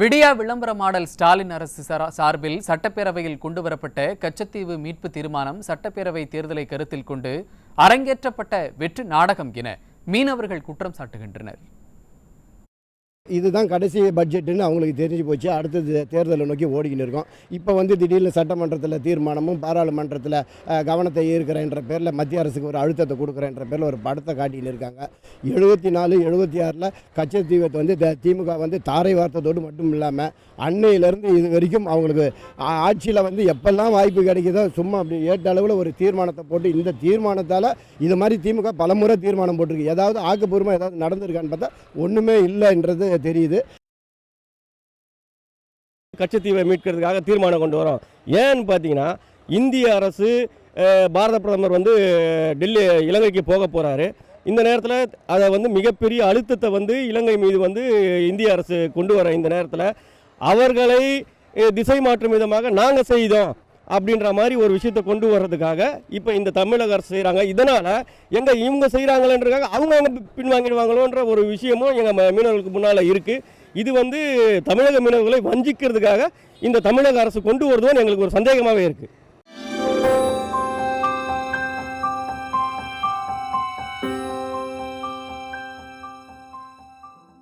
விடியா விளம்பர மாடல் ஸ்டாலின் அரசு சார்பில் சட்டப்பேரவையில் கொண்டுவரப்பட்ட கச்சத்தீவு மீட்பு தீர்மானம் சட்டப்பேரவை தேர்தலை கருத்தில் கொண்டு அரங்கேற்றப்பட்ட வெற்று நாடகம் என மீனவர்கள் குற்றம் சாட்டுகின்றனர். இதுதான் கடைசி பட்ஜெட்டுன்னு அவங்களுக்கு தெரிஞ்சு போச்சு. அடுத்தது தேர்தலை நோக்கி ஓடிக்கின்னு இருக்கோம். இப்போ திடீர்னு சட்டமன்றத்தில் தீர்மானமும் பாராளுமன்றத்தில் கவனத்தை ஈர்க்கிறேன்ற பேரில் மத்திய அரசுக்கு ஒரு அழுத்தத்தை கொடுக்குறேன்ற பேரில் ஒரு படத்தை காட்டின்னு இருக்காங்க. 74, 76 கச்சத்தீவை திமுக தாரை வார்த்ததோடு மட்டும் இல்லாமல் அன்னையிலேருந்து இது வரைக்கும் அவங்களுக்கு ஆட்சியில் எப்பெல்லாம் வாய்ப்பு கிடைக்குதோ சும்மா அப்படி ஏட்டளவில் ஒரு தீர்மானத்தை போட்டு இந்த தீர்மானத்தால் இது மாதிரி திமுக பலமுறை தீர்மானம் போட்டிருக்கு. ஏதாவது ஆக்கப்பூர்வமாக ஏதாவது நடந்திருக்கான்னு பார்த்தா ஒன்றுமே இல்லைன்றது தெரியுது. கச்சத்தீவை மீட்கிறதுக்காக தீர்மானம் கொண்டு வரோம். ஏன்னு பார்த்தீங்கன்னா இந்திய அரசு பாரத பிரதமர் டெல்லி இலங்கைக்கு போக போகிறாரு. இந்த நேரத்தில் அதை மிகப்பெரிய அழுத்தத்தை இலங்கை மீது இந்திய அரசு கொண்டு வர இந்த நேரத்தில் அவர்களை திசை மாற்றும் விதமாக நாங்கள் செய்தோம் அப்படின்ற மாதிரி ஒரு விஷயத்தை கொண்டு வர்றதுக்காக இப்போ இந்த தமிழக அரசு செய்கிறாங்க. இதனால் இவங்க செய்கிறாங்களன்றதுக்காக அவங்க பின்வாங்கிடுவாங்களோன்ற ஒரு விஷயமும் எங்கள் மீனவர்களுக்கு முன்னால் இருக்குது. இது தமிழக மீனவர்களை வஞ்சிக்கிறதுக்காக இந்த தமிழக அரசு கொண்டு வருதுன்னு எங்களுக்கு ஒரு சந்தேகமாகவே இருக்குது.